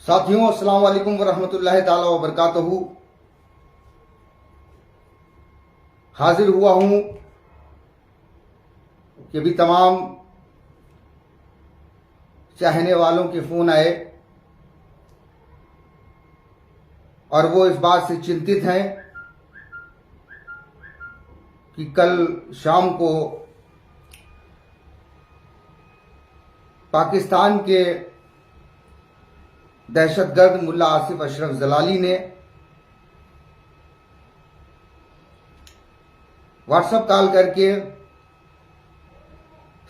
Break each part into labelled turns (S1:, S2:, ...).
S1: साथियों, अस्सलाम वालेकुम वरहमतुल्लाहि ताला वबरकातुहू। हाजिर हुआ हूं कि भी तमाम चाहने वालों के फ़ोन आए और वो इस बात से चिंतित हैं कि कल शाम को पाकिस्तान के दहशतगर्द मुल्ला आसिफ अशरफ जलाली ने व्हाट्सएप कॉल करके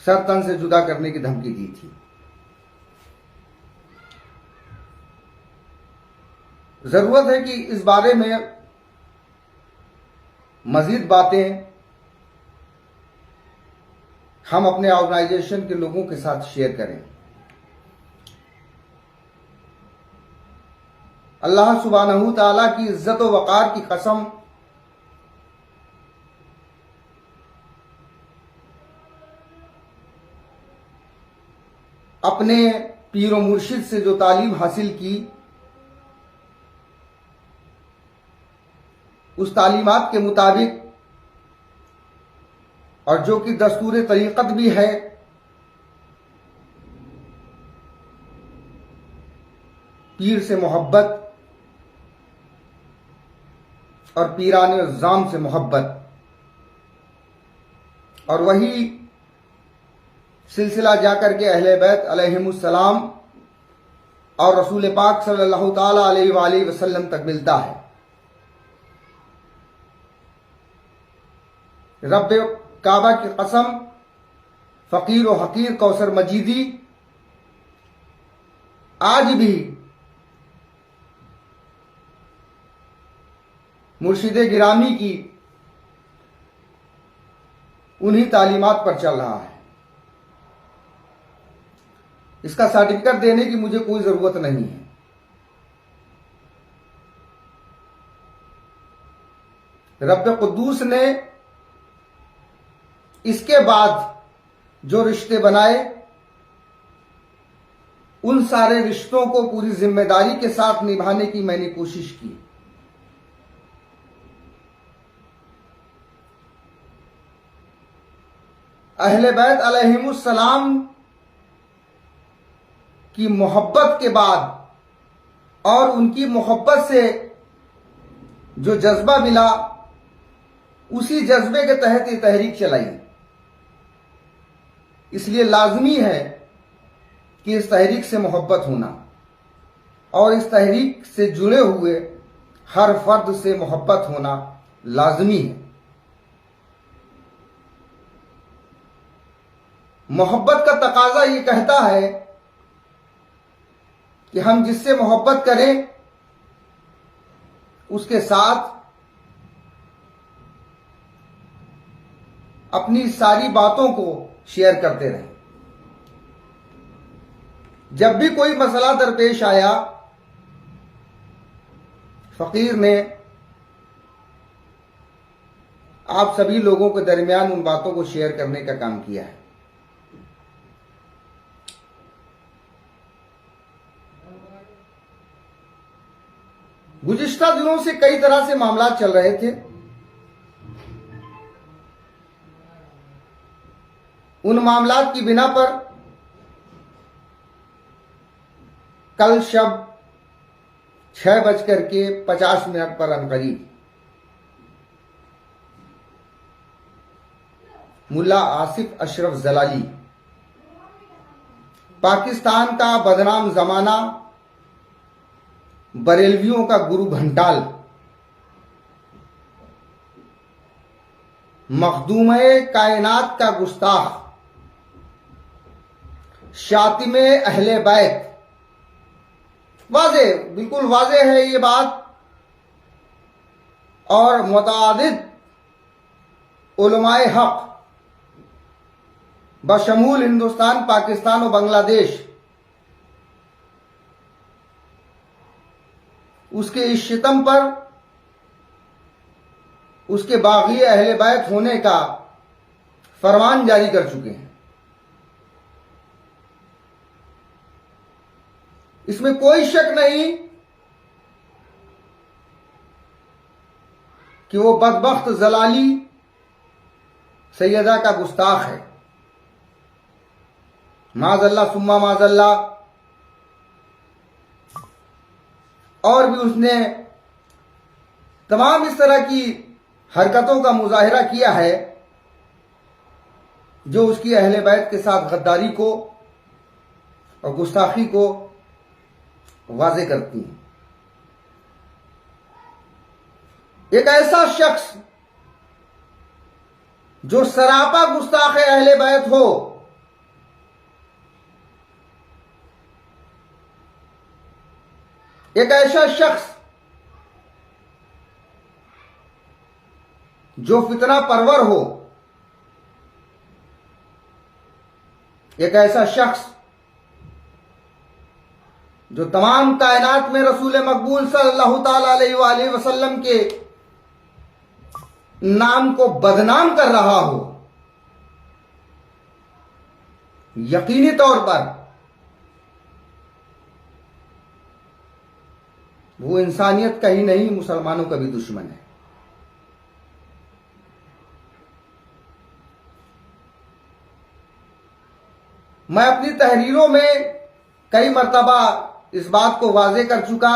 S1: सर तन से जुदा करने की धमकी दी थी। जरूरत है कि इस बारे में मजीद बातें हम अपने ऑर्गेनाइजेशन के लोगों के साथ शेयर करें। अल्लाह सुब्हानहू ताला की इज्जत व वक़ार की कसम, अपने पीर व मुर्शिद से जो तालीम हासिल की, उस तालीमात के मुताबिक और जो कि दस्तूर तरीक़त भी है, पीर से मोहब्बत और पीराने इज़्ज़ाम से मोहब्बत, और वही सिलसिला जाकर के अहले बैत अलैहिमुस्सलाम और रसूल पाक सल्लल्लाहु ताला अलैहि वसल्लम तक मिलता है। रब काबा की कसम, फ़कीर व हकीर कौसर मजीदी आज भी मुर्शिदे गिरामी की उन्हीं तालीमात पर चल रहा है। इसका सर्टिफिकेट देने की मुझे कोई जरूरत नहीं है। रब कुद्दूस ने इसके बाद जो रिश्ते बनाए, उन सारे रिश्तों को पूरी जिम्मेदारी के साथ निभाने की मैंने कोशिश की। अहले बैत अलैहिमुस्सलाम की मोहब्बत के बाद और उनकी मोहब्बत से जो जज्बा मिला, उसी जज्बे के तहत ये तहरीक चलाई। इसलिए लाजमी है कि इस तहरीक से मोहब्बत होना और इस तहरीक से जुड़े हुए हर फर्द से मोहब्बत होना लाजमी है। मोहब्बत का तकाजा ये कहता है कि हम जिससे मोहब्बत करें उसके साथ अपनी सारी बातों को शेयर करते रहें। जब भी कोई मसला दरपेश आया, फकीर ने आप सभी लोगों के दरमियान उन बातों को शेयर करने का काम किया है। गुज़िश्ता दिनों से कई तरह से मामला चल रहे थे। उन मामलात की बिना पर कल शब 6:50 पर अनकरीब मुल्ला आसिफ अशरफ जलाली, पाकिस्तान का बदनाम जमाना, बरेलवियों का गुरु घंटाल, मखदूमे कायनात का गुस्ताख, शातिमे अहले बैत, वाज़े, बिल्कुल वाज़े है ये बात, और मुतादिद उलमाए हक बशमूल हिंदुस्तान, पाकिस्तान और बांग्लादेश उसके इस शितम पर, उसके बागी अहले बैत होने का फरमान जारी कर चुके हैं। इसमें कोई शक नहीं कि वो बदबख्त जलाली सैयदा का गुस्ताख है। माज़ल्ला सुम्मा माज़ल्ला। और भी उसने तमाम इस तरह की हरकतों का मुजाहिरा किया है जो उसकी अहले बैत के साथ गद्दारी को और गुस्ताखी को वाज़े करती हैं। एक ऐसा शख्स जो सरापा गुस्ताख अहले बैत हो, एक ऐसा शख्स जो फितना परवर हो, एक ऐसा शख्स जो तमाम कायनात में रसूल मकबूल सल्लल्लाहु ताला अलैहि वसल्लम के नाम को बदनाम कर रहा हो, यकीनी तौर पर वो इंसानियत का ही नहीं, मुसलमानों का भी दुश्मन है। मैं अपनी तहरीरों में कई मर्तबा इस बात को वाज़े कर चुका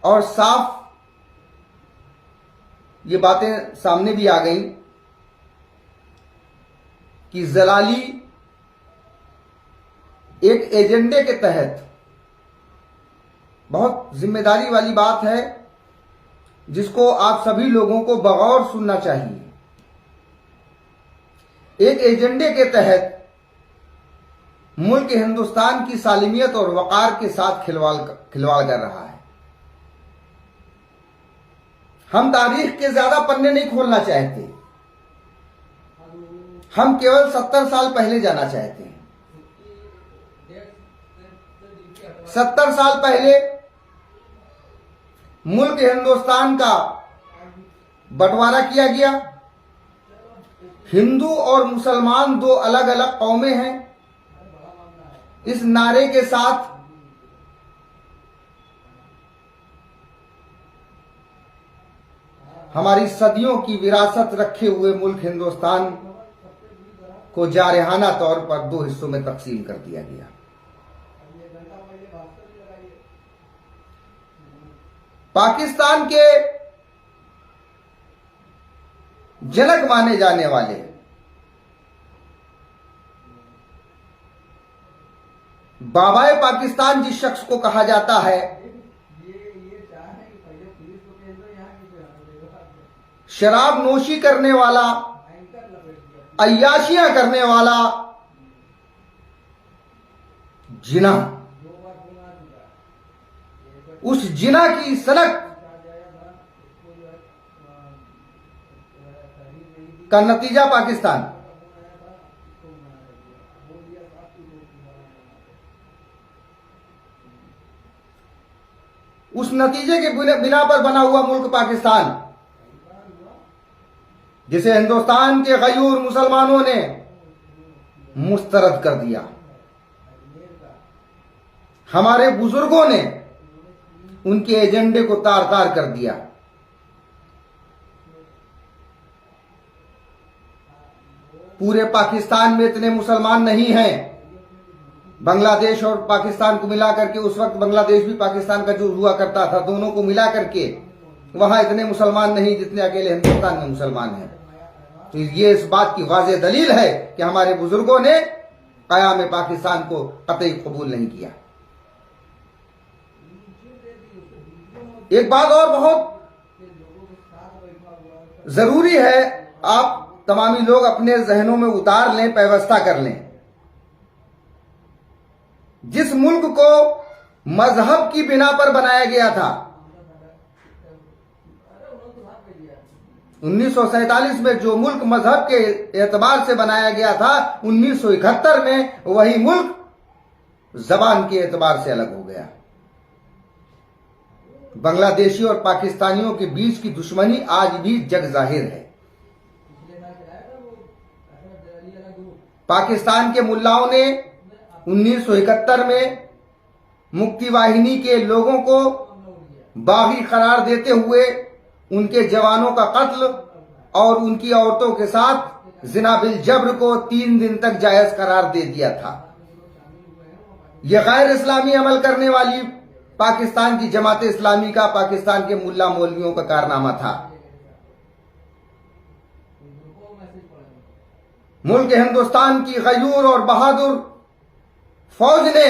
S1: और साफ ये बातें सामने भी आ गई कि जलाली एक एजेंडे के तहत, बहुत जिम्मेदारी वाली बात है जिसको आप सभी लोगों को बगौर सुनना चाहिए, एक एजेंडे के तहत मुल्क हिंदुस्तान की सालिमियत और वकार के साथ खिलवाड़ कर रहा है। हम तारीख के ज्यादा पन्ने नहीं खोलना चाहते, हम केवल 70 साल पहले जाना चाहते हैं। 70 साल पहले मुल्क हिंदुस्तान का बंटवारा किया गया। हिंदू और मुसलमान दो अलग अलग कौमें हैं। इस नारे के साथ हमारी सदियों की विरासत रखे हुए मुल्क हिंदुस्तान को जारहाना तौर पर दो हिस्सों में तकसीम कर दिया गया। पाकिस्तान के जनक माने जाने वाले बाबाए पाकिस्तान जिस शख्स को कहा जाता है, शराब नोशी करने वाला, अय्याशियां करने वाला, जिना, उस जिना की सनक का नतीजा पाकिस्तान। उस नतीजे के बिना पर बना हुआ मुल्क पाकिस्तान, जिसे हिंदुस्तान के गयूर मुसलमानों ने मुस्तरद कर दिया। हमारे बुजुर्गों ने उनके एजेंडे को तार तार कर दिया। पूरे पाकिस्तान में इतने मुसलमान नहीं हैं। बांग्लादेश और पाकिस्तान को मिला करके, उस वक्त बांग्लादेश भी पाकिस्तान का जो हुआ करता था, दोनों को मिला करके वहां इतने मुसलमान नहीं जितने अकेले हिंदुस्तान में मुसलमान हैं। तो ये इस बात की वाज़ेह दलील है कि हमारे बुजुर्गों ने क़याम पाकिस्तान को कतई कबूल नहीं किया। एक बात और बहुत जरूरी है, आप तमामी लोग अपने जहनों में उतार लें, व्यवस्था कर लें। जिस मुल्क को मजहब की बिना पर बनाया गया था, 1947 में जो मुल्क मजहब के एतबार से बनाया गया था, 1971 में वही मुल्क जबान के एतबार से अलग हो गया। बांग्लादेशी और पाकिस्तानियों के बीच की दुश्मनी आज भी जग जाहिर है। पाकिस्तान के मुल्लाओं ने 1971 में मुक्ति वाहिनी के लोगों को बागी करार देते हुए उनके जवानों का कत्ल और उनकी औरतों के साथ जिना बिल जब्र को 3 दिन तक जायज करार दे दिया था। यह गैर इस्लामी अमल करने वाली पाकिस्तान की जमात इस्लामी का, पाकिस्तान के मुल्ला मौलवियों का कारनामा था। मुल्क हिंदुस्तान की गयूर और बहादुर फौज ने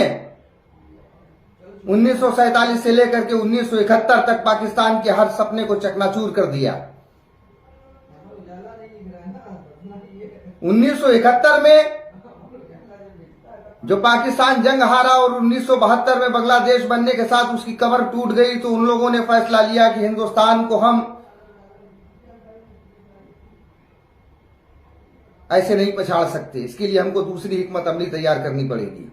S1: 1947 से लेकर के 1971 तक पाकिस्तान के हर सपने को चकनाचूर कर दिया। 1971 में जो पाकिस्तान जंग हारा और 1972 में बांग्लादेश बनने के साथ उसकी कमर टूट गई, तो उन लोगों ने फैसला लिया कि हिंदुस्तान को हम ऐसे नहीं पछाड़ सकते, इसके लिए हमको दूसरी हिकमत अमली तैयार करनी पड़ेगी।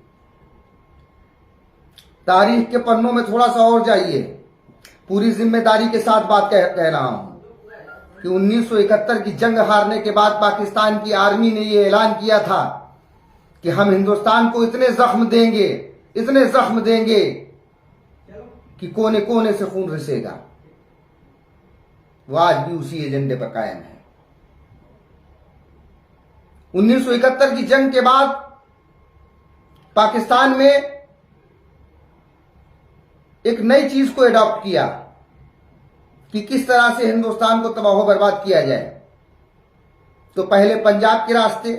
S1: तारीख के पन्नों में थोड़ा सा और जाइए, पूरी जिम्मेदारी के साथ बात कह रहा हूं कि 1971 की जंग हारने के बाद पाकिस्तान की आर्मी ने यह ऐलान किया था कि हम हिंदुस्तान को इतने जख्म देंगे कि कोने कोने से खून रिसेगा। वो आज भी उसी एजेंडे पर कायम है। 1971 की जंग के बाद पाकिस्तान में एक नई चीज को अडॉप्ट किया कि किस तरह से हिंदुस्तान को तबाह बर्बाद किया जाए। तो पहले पंजाब के रास्ते,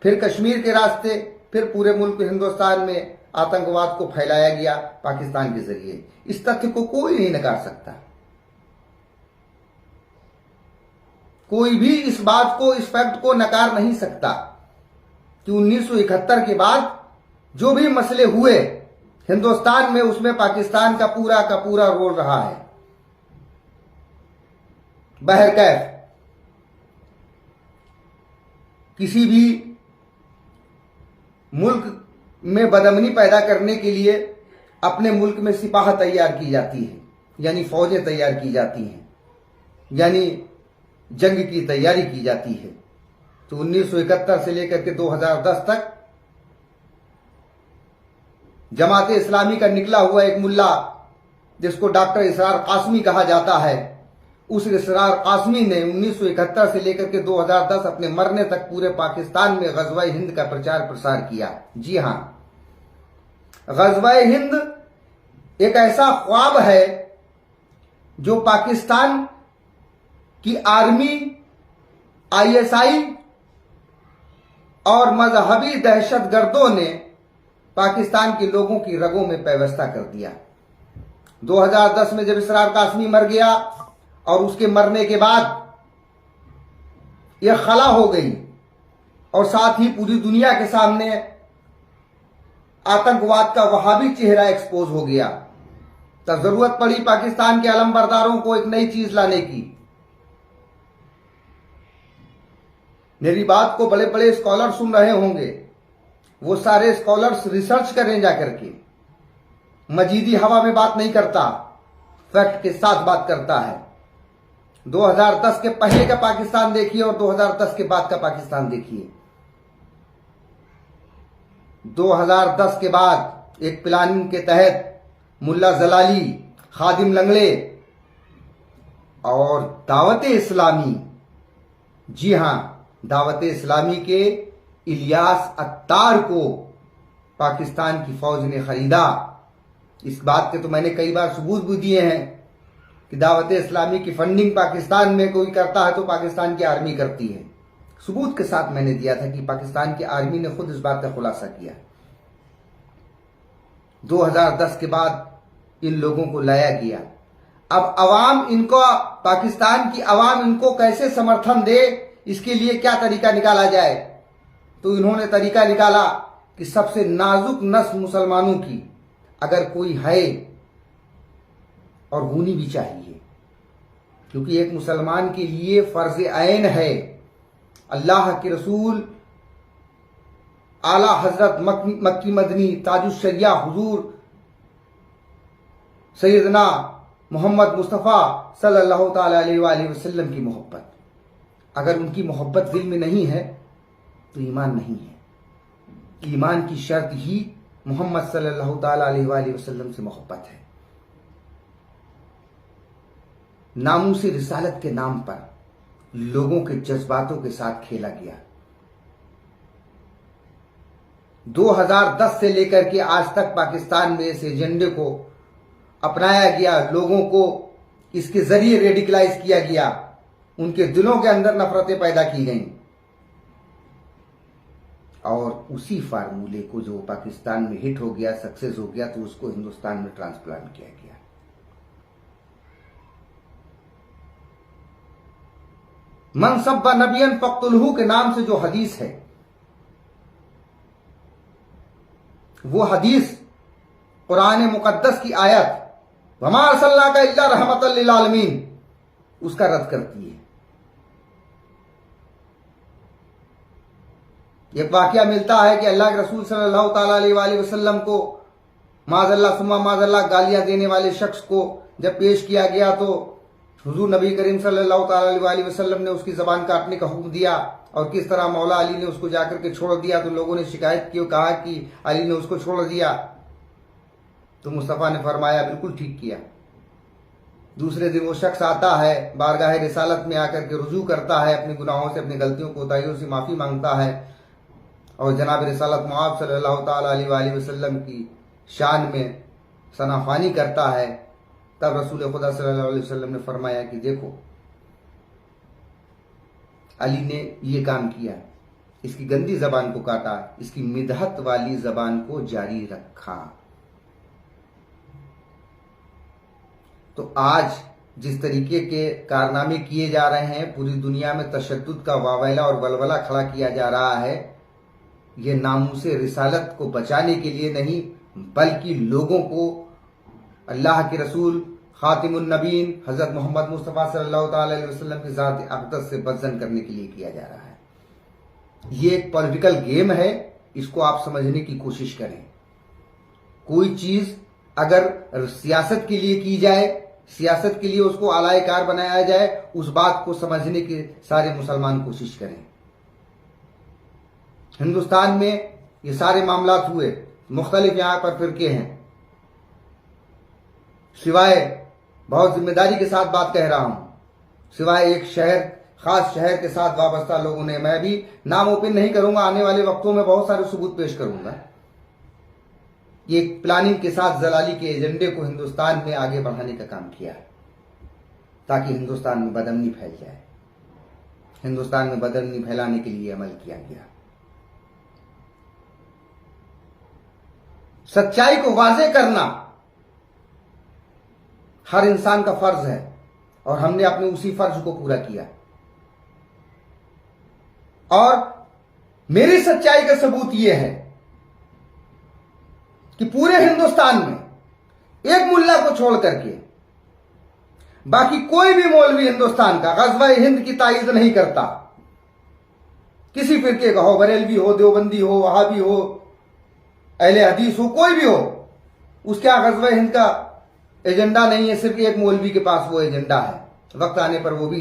S1: फिर कश्मीर के रास्ते, फिर पूरे मुल्क हिंदुस्तान में आतंकवाद को फैलाया गया पाकिस्तान के जरिए। इस तथ्य को कोई नहीं नकार सकता, कोई भी इस बात को, इस फैक्ट को नकार नहीं सकता कि 1971 के बाद जो भी मसले हुए हिंदुस्तान में, उसमें पाकिस्तान का पूरा रोल रहा है। बहरकैफ किसी भी मुल्क में बदअमनी पैदा करने के लिए अपने मुल्क में सिपाह तैयार की जाती है, यानी फौजें तैयार की जाती हैं, यानी जंग की तैयारी की जाती है। तो 1971 से लेकर के 2010 तक जमात इस्लामी का निकला हुआ एक मुल्ला जिसको डॉक्टर इसरार कासमी कहा जाता है, उस इसरार कासमी ने 1971 से लेकर के 2010 अपने मरने तक पूरे पाकिस्तान में ग़ज़वा-ए हिंद का प्रचार प्रसार किया। जी हां, ग़ज़वा-ए हिंद एक ऐसा ख्वाब है जो पाकिस्तान की आर्मी, आईएसआई और मजहबी दहशतगर्दों ने पाकिस्तान के लोगों की रगों में व्यवस्था कर दिया। 2010 में जब इसरार कासमी मर गया और उसके मरने के बाद यह खला हो गई और साथ ही पूरी दुनिया के सामने आतंकवाद का वहाबी चेहरा एक्सपोज हो गया, तब जरूरत पड़ी पाकिस्तान के अलमबरदारों को एक नई चीज लाने की। मेरी बात को बड़े बड़े स्कॉलर सुन रहे होंगे, वो सारे स्कॉलर्स रिसर्च करें जाकर के। मजीदी हवा में बात नहीं करता, फैक्ट के साथ बात करता है। 2010 के पहले का पाकिस्तान देखिए और 2010 के बाद का पाकिस्तान देखिए। 2010 के बाद एक प्लानिंग के तहत मुल्ला जलाली, खादिम लंगड़े और दावत इस्लामी, जी हां, दावत इस्लामी के इलियास अत्तार को पाकिस्तान की फौज ने खरीदा। इस बात के तो मैंने कई बार सबूत भी दिए हैं कि दावत इस्लामी की फंडिंग पाकिस्तान में कोई करता है तो पाकिस्तान की आर्मी करती है। सबूत के साथ मैंने दिया था कि पाकिस्तान की आर्मी ने खुद इस बात का खुलासा किया। 2010 के बाद इन लोगों को लाया गया। अब अवाम इनको, पाकिस्तान की अवाम इनको कैसे समर्थन दे, इसके लिए क्या तरीका निकाला जाए। तो इन्होंने तरीका निकाला कि सबसे नाजुक नस्ल मुसलमानों की अगर कोई है, और होनी भी चाहिए, क्योंकि एक मुसलमान के लिए फर्ज ऐन है। अल्लाह के रसूल आला हजरत मक्की मदनी ताजुश शरिया हुजूर सैयदना मोहम्मद मुस्तफ़ा सल्लल्लाहु ताला अलैहि वसल्लम की मोहब्बत, अगर उनकी मोहब्बत दिल में नहीं है तो ईमान नहीं है। ईमान की शर्त ही मोहम्मद सल्लल्लाहु ताला अलैहि वसल्लम से मोहब्बत है। नामूस रिसालत के नाम पर लोगों के जज्बातों के साथ खेला गया। 2010 से लेकर के आज तक पाकिस्तान में इस एजेंडे को अपनाया गया, लोगों को इसके जरिए रेडिकलाइज किया गया, उनके दिलों के अंदर नफरतें पैदा की गईं और उसी फार्मूले को जो पाकिस्तान में हिट हो गया, सक्सेस हो गया, तो उसको हिंदुस्तान में ट्रांसप्लांट किया गया। मन सब्बा नबियन फक्तुलहू के नाम से जो हदीस है, वो हदीस कुरान मुकद्दस की आयत वमा अरसलनाका इल्ला रहमतल लिल आलमीन उसका रद्द करती है। एक वाकया मिलता है कि अल्लाह के रसूल सल्लल्लाहु ताला अलैहि वसल्लम को माज़अल्लाह सुम्मा माज़अल्लाह गालियां देने वाले शख्स को जब पेश किया गया तो हुजूर नबी करीम सल्लल्लाहु ताला अलैहि वसल्लम ने उसकी जबान काटने का हुक्म दिया और किस तरह मौला अली ने उसको जाकर के छोड़ दिया। तो लोगों ने शिकायत की, कहा कि अली ने उसको छोड़ दिया, तो मुस्तफ़ा ने फरमाया बिल्कुल ठीक किया। दूसरे दिन वो शख्स आता है, बारगाह रिसालत में आकर के रुजू करता है, अपने गुनाहों से, अपनी गलतियों कोताहियों से माफ़ी मांगता है और जनाब रिसालत मुआब सल्लल्लाहु ताला अलैहि वसल्लम की शान में सनाफानी करता है। तब रसूल खुदा सल्लल्लाहु अलैहि वसल्लम ने फरमाया कि देखो अली ने ये काम किया, इसकी गंदी जबान को काटा, इसकी मिदहत वाली जबान को जारी रखा। तो आज जिस तरीके के कारनामे किए जा रहे हैं, पूरी दुनिया में तशद्दुद का वावैला और वलवला खड़ा किया जा रहा है, ये नामूसे रिसालत को बचाने के लिए नहीं, बल्कि लोगों को अल्लाह के रसूल खातिमुन नबीन हजरत मोहम्मद मुस्तफ़ा सल्लल्लाहु ताला अलैहि वसल्लम की ज़ात अक़दस से बदजन करने के लिए किया जा रहा है। ये एक पॉलिटिकल गेम है, इसको आप समझने की कोशिश करें। कोई चीज अगर सियासत के लिए की जाए, सियासत के लिए उसको आलायकार बनाया जाए, उस बात को समझने की सारे मुसलमान कोशिश करें। हिंदुस्तान में ये सारे मामलात हुए, मुख्तलिफ यहां पर फिरके हैं, सिवाय बहुत जिम्मेदारी के साथ बात कह रहा हूं, सिवाय एक शहर, खास शहर के साथ वाबस्ता लोगों ने, मैं भी नाम ओपन नहीं करूंगा, आने वाले वक्तों में बहुत सारे सबूत पेश करूंगा, ये प्लानिंग के साथ जलाली के एजेंडे को हिंदुस्तान में आगे बढ़ाने का काम किया है ताकि हिंदुस्तान में बदअमनी फैल जाए। हिंदुस्तान में बदअमनी फैलाने के लिए अमल किया गया। सच्चाई को वाज़े करना हर इंसान का फर्ज है और हमने अपने उसी फर्ज को पूरा किया। और मेरी सच्चाई का सबूत यह है कि पूरे हिंदुस्तान में एक मुल्ला को छोड़ करके बाकी कोई भी मौलवी हिंदुस्तान का ग़ज़वा-ए हिंद की तायीद नहीं करता। किसी फिरके का हो, बरेलवी हो, देवबंदी हो, वहाबी हो, अहले हदीस हो, कोई भी हो, उसका ग़ज़वा-ए हिंद का एजेंडा नहीं है। सिर्फ एक मौलवी के पास वो एजेंडा है। वक्त आने पर वो भी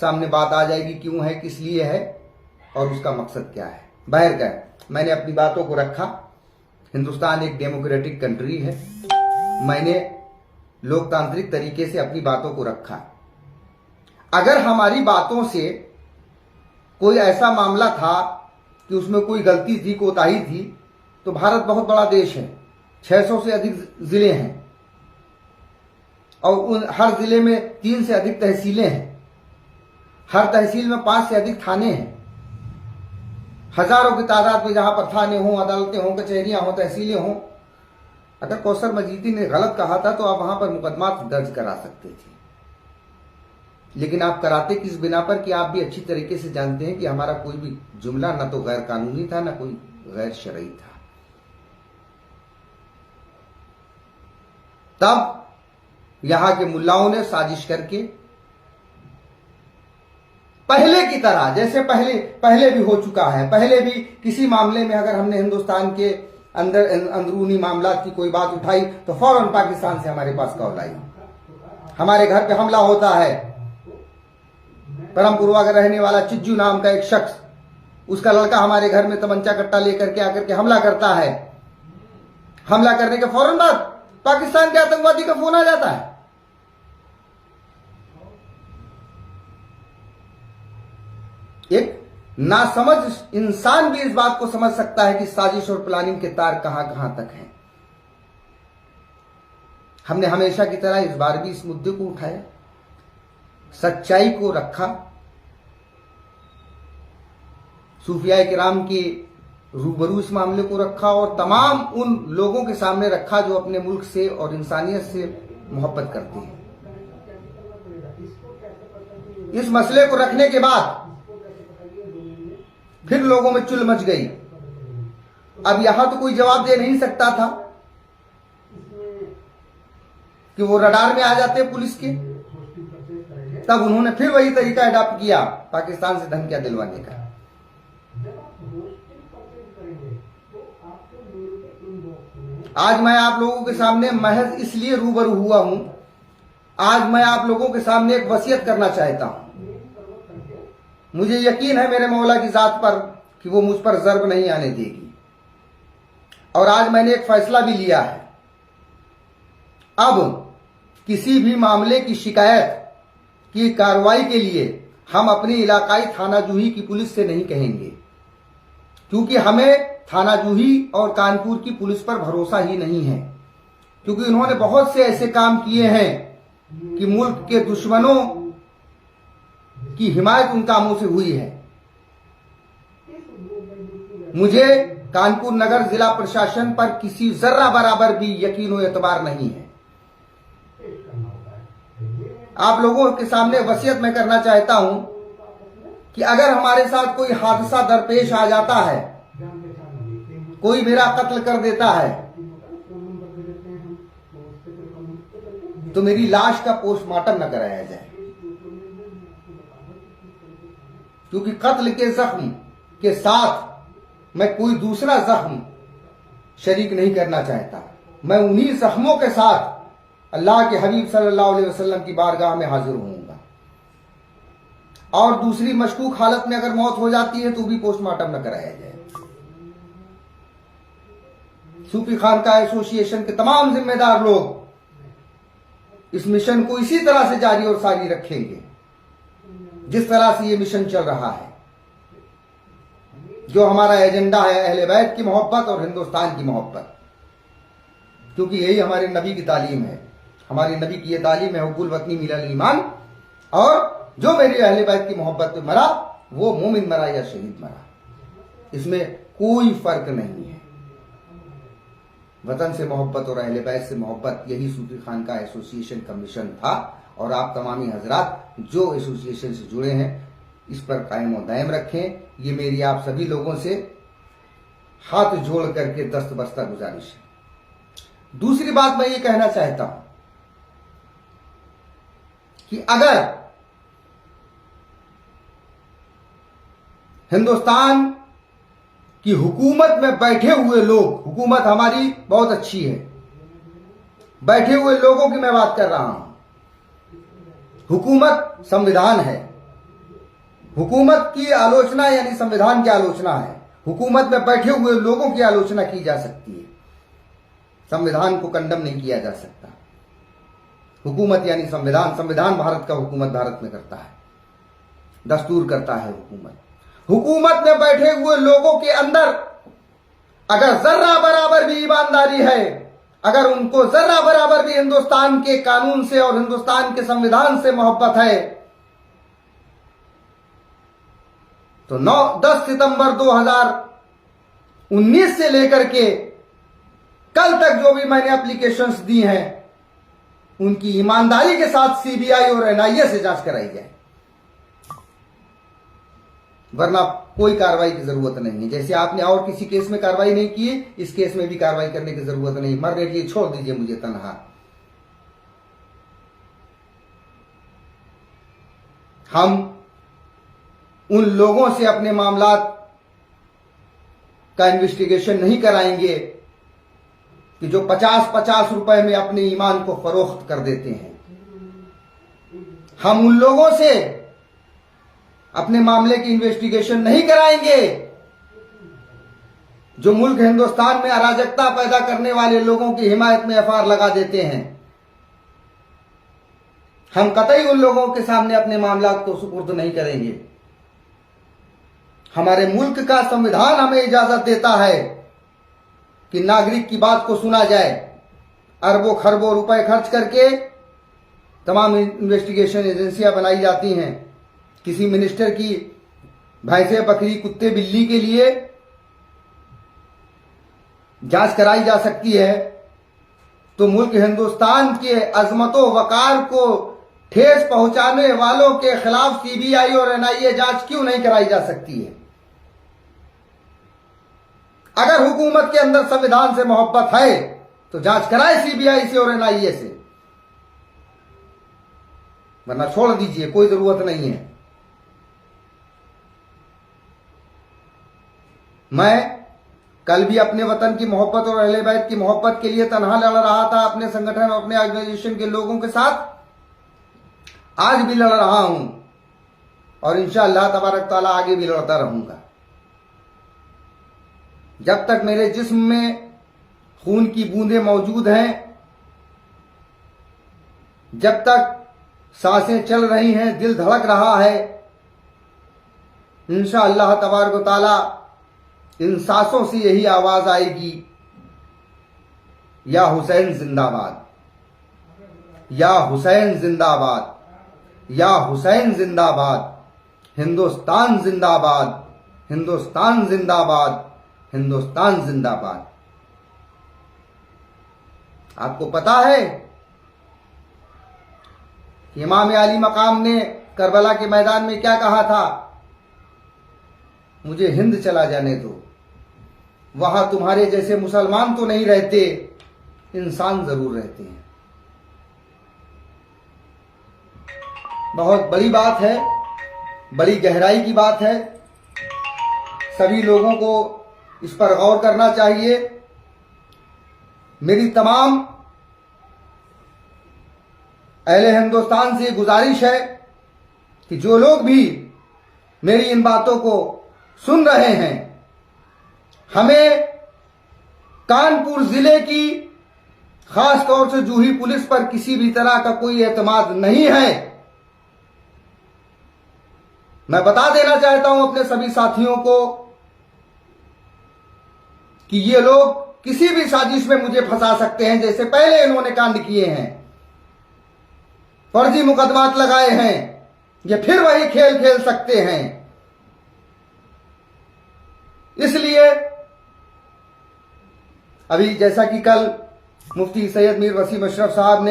S1: सामने बात आ जाएगी, क्यों है, किस लिए है और उसका मकसद क्या है। बहरकैफ मैंने अपनी बातों को रखा। हिंदुस्तान एक डेमोक्रेटिक कंट्री है, मैंने लोकतांत्रिक तरीके से अपनी बातों को रखा। अगर हमारी बातों से कोई ऐसा मामला था कि उसमें कोई गलती थी, कोताही थी, तो भारत बहुत बड़ा देश है, 600 से अधिक जिले हैं और उन हर जिले में 3 से अधिक तहसीलें हैं, हर तहसील में 5 से अधिक थाने हैं, हजारों की तादाद में जहां पर थाने हों, अदालतें हों, कचहरियां हों, तहसीलें हों। अगर कौसर मजीदी ने गलत कहा था तो आप वहां पर मुकदमा दर्ज करा सकते थे, लेकिन आप कराते किस बिना पर कि आप भी अच्छी तरीके से जानते हैं कि हमारा कोई भी जुमला ना तो गैर कानूनी था, ना कोई गैर शरई था। तब यहां के मुल्लाओं ने साजिश करके पहले की तरह, जैसे पहले भी हो चुका है, पहले भी किसी मामले में अगर हमने हिंदुस्तान के अंदरूनी मामला की कोई बात उठाई तो फौरन पाकिस्तान से हमारे पास कॉल आई। हमारे घर पे हमला होता है, परमपुरवा का रहने वाला चिज्जू नाम का एक शख्स, उसका लड़का हमारे घर में तमंचा कट्टा लेकर के आकर के हमला करता है। हमला करने के फौरन बाद पाकिस्तान के आतंकवादी का फोन आ जाता है। एक नासमझ इंसान भी इस बात को समझ सकता है कि साजिश और प्लानिंग के तार कहां कहां तक हैं। हमने हमेशा की तरह इस बार भी इस मुद्दे को उठाया, सच्चाई को रखा, सूफिया किराम के रूबरू इस मामले को रखा और तमाम उन लोगों के सामने रखा जो अपने मुल्क से और इंसानियत से मोहब्बत करते हैं। इस मसले को रखने के बाद फिर लोगों में चुल मच गई। अब यहां तो कोई जवाब दे नहीं सकता था कि वो रडार में आ जाते पुलिस के। तब उन्होंने फिर वही तरीका अडॉप्ट किया पाकिस्तान से धमकियां दिलवाने का। आज मैं आप लोगों के सामने महज इसलिए रूबरू हुआ हूं, आज मैं आप लोगों के सामने एक वसीयत करना चाहता हूं। मुझे यकीन है मेरे मौला की जात पर कि वो मुझ पर ज़र्ब नहीं आने देगी। और आज मैंने एक फैसला भी लिया है, अब किसी भी मामले की शिकायत की कार्रवाई के लिए हम अपनी इलाकाई थाना जूही की पुलिस से नहीं कहेंगे, क्योंकि हमें थाना जूही और कानपुर की पुलिस पर भरोसा ही नहीं है। क्योंकि उन्होंने बहुत से ऐसे काम किए हैं कि मुल्क के दुश्मनों की हिमायत उन कामों से हुई है। मुझे कानपुर नगर जिला प्रशासन पर किसी जर्रा बराबर भी यकीन और एतबार नहीं है। आप लोगों के सामने वसीयत मैं करना चाहता हूं कि अगर हमारे साथ कोई हादसा दरपेश आ जाता है, कोई मेरा कत्ल कर देता है, तो मेरी लाश का पोस्टमार्टम न कराया जाए, क्योंकि कत्ल के जख्म के साथ मैं कोई दूसरा जख्म शरीक नहीं करना चाहता। मैं उन्हीं जख्मों के साथ अल्लाह के हबीब सल्लल्लाहु अलैहि वसल्लम की बारगाह में हाजिर होऊंगा। और दूसरी मशकूक हालत में अगर मौत हो जाती है तो भी पोस्टमार्टम न कराया जाए। सूफी खानका एसोसिएशन के तमाम जिम्मेदार लोग इस मिशन को इसी तरह से जारी और सारी रखेंगे जिस तरह से ये मिशन चल रहा है। जो हमारा एजेंडा है अहले बैत की मोहब्बत और हिंदुस्तान की मोहब्बत, क्योंकि यही हमारे नबी की तालीम है। हमारी नबी की ये तालीम है, हुब्बुल वतनी मिनल ईमान, और जो मेरी अहले बैत की मोहब्बत में मरा वो मोमिन मरा या शहीद मरा, इसमें कोई फर्क नहीं है। वतन से मोहब्बत और अहले बैत से मोहब्बत, यही सूफी खानका एसोसिएशन का मिशन था। और आप तमामी हजरात जो एसोसिएशन से जुड़े हैं इस पर कायम और दायम रखें, ये मेरी आप सभी लोगों से हाथ जोड़ करके दस्त बस्ता गुजारिश है। दूसरी बात मैं ये कहना चाहता हूं कि अगर हिंदुस्तान की हुकूमत में बैठे हुए लोग, हुकूमत हमारी बहुत अच्छी है, बैठे हुए लोगों की मैं बात कर रहा हूं। हुकूमत संविधान है, हुकूमत की आलोचना यानी संविधान की आलोचना है। हुकूमत में बैठे हुए लोगों की आलोचना की जा सकती है, संविधान को कंडम नहीं किया जा सकता। हुकूमत यानी संविधान, संविधान भारत का हुकूमत भारत में करता है, दस्तूर करता है हुकूमत। हुकूमत में बैठे हुए लोगों के अंदर अगर जर्रा बराबर भी ईमानदारी है, अगर उनको जर्रा बराबर भी हिंदुस्तान के कानून से और हिंदुस्तान के संविधान से मोहब्बत है, तो 10 सितंबर 2019 से लेकर के कल तक जो भी मैंने एप्लीकेशंस दी हैं उनकी ईमानदारी के साथ सीबीआई और एनआईए से जांच कराई जाए, वरना कोई कार्रवाई की जरूरत नहीं है। जैसे आपने और किसी केस में कार्रवाई नहीं की, इस केस में भी कार्रवाई करने की जरूरत नहीं। मरने के लिए छोड़ दीजिए मुझे तन्हा। हम उन लोगों से अपने मामलात का इन्वेस्टिगेशन नहीं कराएंगे कि जो 50-50 रुपए में अपने ईमान को फरोख्त कर देते हैं। हम उन लोगों से अपने मामले की इन्वेस्टिगेशन नहीं कराएंगे, जो मुल्क हिंदुस्तान में अराजकता पैदा करने वाले लोगों की हिमायत में एफआईआर लगा देते हैं, हम कतई उन लोगों के सामने अपने मामला को सुपुर्द नहीं करेंगे। हमारे मुल्क का संविधान हमें इजाजत देता है कि नागरिक की बात को सुना जाए। अरबों खरबों रुपए खर्च करके तमाम इन्वेस्टिगेशन एजेंसियां बनाई जाती हैं। किसी मिनिस्टर की भैंसे बकरी कुत्ते बिल्ली के लिए जांच कराई जा सकती है, तो मुल्क हिंदुस्तान के अजमतों वकार को ठेस पहुंचाने वालों के खिलाफ सीबीआई और एनआईए जांच क्यों नहीं कराई जा सकती है? अगर हुकूमत के अंदर संविधान से मोहब्बत है तो जांच कराए सीबीआई से और एनआईए से, वरना छोड़ दीजिए, कोई जरूरत नहीं है। मैं कल भी अपने वतन की मोहब्बत और अहले बैत की मोहब्बत के लिए तनहा लड़ रहा था अपने संगठन और अपने ऑर्गेनाइजेशन के लोगों के साथ, आज भी लड़ रहा हूं और इंशाअल्लाह तबारक ताला आगे भी लड़ता रहूंगा। जब तक मेरे जिस्म में खून की बूंदें मौजूद हैं, जब तक सांसें चल रही हैं, दिल धड़क रहा है, इंशाअल्लाह तबारक ताला इन सांसों से यही आवाज आएगी, या हुसैन जिंदाबाद, या हुसैन जिंदाबाद, या हुसैन जिंदाबाद, हिंदुस्तान जिंदाबाद, हिंदुस्तान जिंदाबाद, हिंदुस्तान जिंदाबाद। आपको पता है कि इमाम अली मकाम ने करबला के मैदान में क्या कहा था? मुझे हिंद चला जाने दो, वहां तुम्हारे जैसे मुसलमान तो नहीं रहते, इंसान जरूर रहते हैं। बहुत बड़ी बात है, बड़ी गहराई की बात है। सभी लोगों को इस पर गौर करना चाहिए। मेरी तमाम अहले हिंदुस्तान से गुजारिश है कि जो लोग भी मेरी इन बातों को सुन रहे हैं, हमें कानपुर जिले की खास तौर से जूही पुलिस पर किसी भी तरह का कोई एतमाद नहीं है। मैं बता देना चाहता हूं अपने सभी साथियों को कि ये लोग किसी भी साजिश में मुझे फंसा सकते हैं, जैसे पहले इन्होंने कांड किए हैं, फर्जी मुकदमात लगाए हैं, ये फिर वही खेल खेल सकते हैं। इसलिए अभी जैसा कि कल मुफ्ती सैयद मीर वसीम अशरफ साहब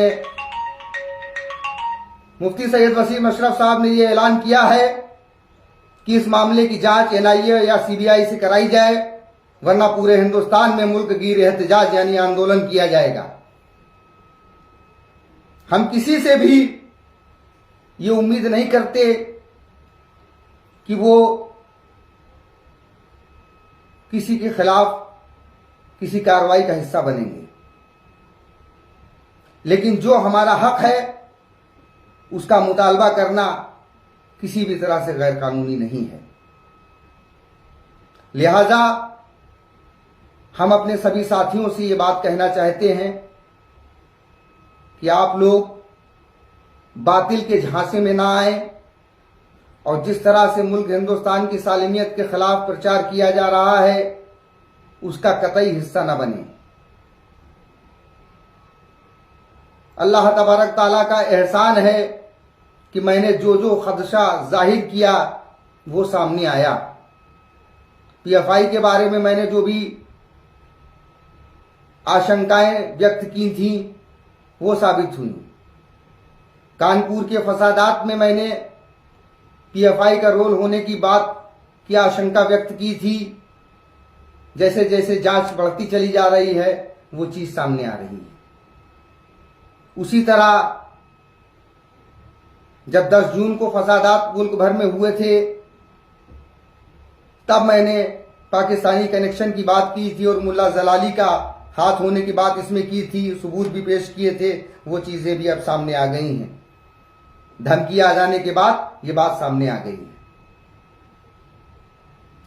S1: ने ये ऐलान किया है कि इस मामले की जांच एनआईए या सीबीआई से कराई जाए, वरना पूरे हिंदुस्तान में मुल्क गिर एहतजाज यानी आंदोलन किया जाएगा। हम किसी से भी ये उम्मीद नहीं करते कि वो किसी के खिलाफ किसी कार्रवाई का हिस्सा बनेंगे, लेकिन जो हमारा हक है उसका मुतालबा करना किसी भी तरह से गैर कानूनी नहीं है। लिहाजा हम अपने सभी साथियों से ये बात कहना चाहते हैं कि आप लोग बातिल के झांसे में ना आए और जिस तरह से मुल्क हिंदुस्तान की सालिमियत के खिलाफ प्रचार किया जा रहा है उसका कतई हिस्सा न बने। अल्लाह तबारक ताला का एहसान है कि मैंने जो जो खदशा जाहिर किया वो सामने आया। पीएफआई के बारे में मैंने जो भी आशंकाएं व्यक्त की थी वो साबित हुई। कानपुर के फसादात में मैंने पीएफआई का रोल होने की बात की आशंका व्यक्त की थी। जैसे जैसे जांच बढ़ती चली जा रही है वो चीज सामने आ रही है। उसी तरह जब 10 जून को फसादात मुल्क भर में हुए थे तब मैंने पाकिस्तानी कनेक्शन की बात की थी और मुल्ला जलाली का हाथ होने की बात इसमें की थी, सबूत भी पेश किए थे। वो चीजें भी अब सामने आ गई हैं। धमकी आ जाने के बाद ये बात सामने आ गई है।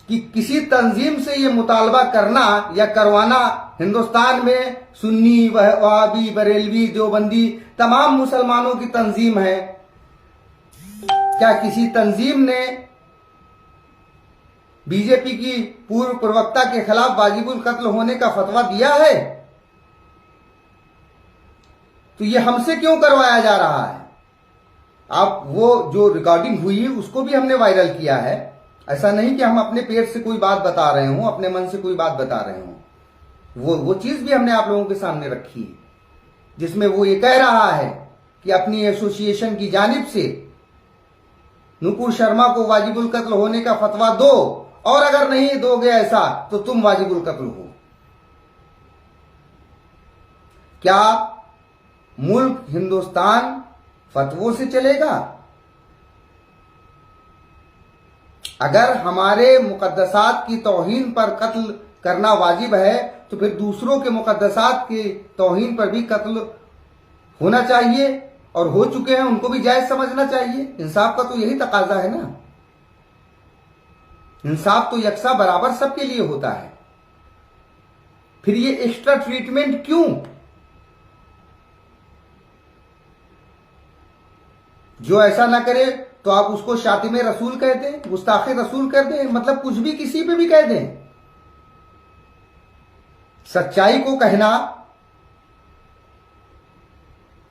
S1: कि किसी तंजीम से ये मुतालबा करना या करवाना, हिंदुस्तान में सुन्नी, वहाबी, बरेलवी, देवबंदी तमाम मुसलमानों की तंजीम है, क्या किसी तंजीम ने बीजेपी की पूर्व प्रवक्ता के खिलाफ वाजिबुल कत्ल होने का फतवा दिया है? तो ये हमसे क्यों करवाया जा रहा है? आप वो जो रिकॉर्डिंग हुई है उसको भी हमने वायरल किया है। ऐसा नहीं कि हम अपने पेट से कोई बात बता रहे हों, अपने मन से कोई बात बता रहे हों। वो चीज भी हमने आप लोगों के सामने रखी है, जिसमें वो ये कह रहा है कि अपनी एसोसिएशन की जानिब से नुपुर शर्मा को वाजिबुल कत्ल होने का फतवा दो, और अगर नहीं दोगे ऐसा तो तुम वाजिबुल कत्ल हो। क्या मुल्क हिंदुस्तान फतवों से चलेगा? अगर हमारे मुकद्दसात की तौहीन पर कत्ल करना वाजिब है तो फिर दूसरों के मुकद्दसात की तौहीन पर भी कत्ल होना चाहिए, और हो चुके हैं उनको भी जायज समझना चाहिए। इंसाफ का तो यही तकाजा है ना। इंसाफ तो यकसा बराबर सबके लिए होता है। फिर ये एक्स्ट्रा ट्रीटमेंट क्यों? जो ऐसा ना करे तो आप उसको शातिम रसूल कह दें, गुस्ताखे रसूल कर दें, मतलब कुछ भी किसी पे भी कह दें। सच्चाई को कहना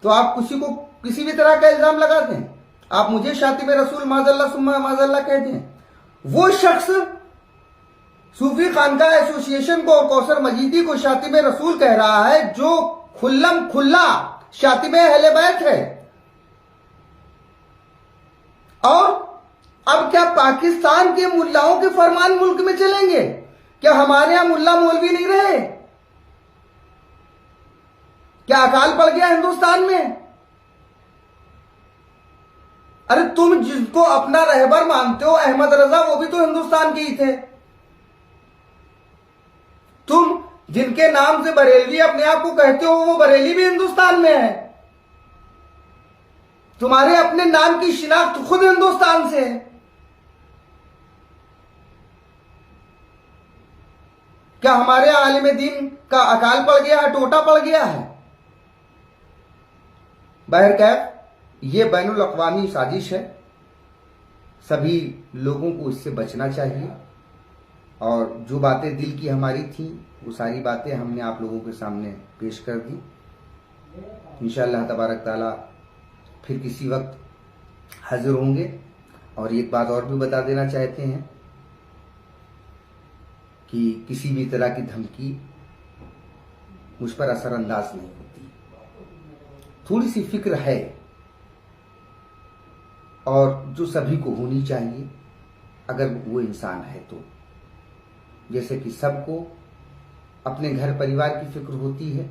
S1: तो आप किसी को किसी भी तरह का इल्जाम लगा दें। आप मुझे शातिम रसूल माजल्ला सुम्मा माजल्ला कह दें। वो शख्स सूफी खानका एसोसिएशन को और कौसर मजीदी को शातिम रसूल कह रहा है, जो खुल्लम खुल्ला शातिम अहले बैत है। और अब क्या पाकिस्तान के मुल्लाओं के फरमान मुल्क में चलेंगे? क्या हमारे यहां मुल्ला मौलवी नहीं रहे? क्या अकाल पड़ गया हिंदुस्तान में? अरे तुम जिसको अपना रहबर मानते हो अहमद रजा, वो भी तो हिंदुस्तान के ही थे। तुम जिनके नाम से बरेलवी अपने आप को कहते हो, वो बरेली भी हिंदुस्तान में है। तुम्हारे अपने नाम की शिनाख्त खुद हिंदुस्तान से है। क्या हमारे आलिम दीन का अकाल पड़ गया है, टोटा पड़ गया है? बहरकैफ ये बैनुल अक़वामी साजिश है। सभी लोगों को इससे बचना चाहिए, और जो बातें दिल की हमारी थी वो सारी बातें हमने आप लोगों के सामने पेश कर दी। इंशाअल्लाह तबारक ताला फिर किसी वक्त हाजिर होंगे। और एक बात और भी बता देना चाहते हैं कि किसी भी तरह की धमकी मुझ पर असरअंदाज नहीं होती। थोड़ी सी फिक्र है, और जो सभी को होनी चाहिए अगर वो इंसान है तो। जैसे कि सबको अपने घर परिवार की फिक्र होती है,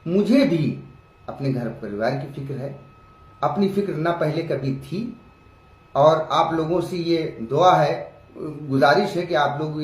S1: मुझे भी अपने घर परिवार की फिक्र है। अपनी फिक्र ना पहले कभी थी, और आप लोगों से ये दुआ है, गुजारिश है कि आप लोग ये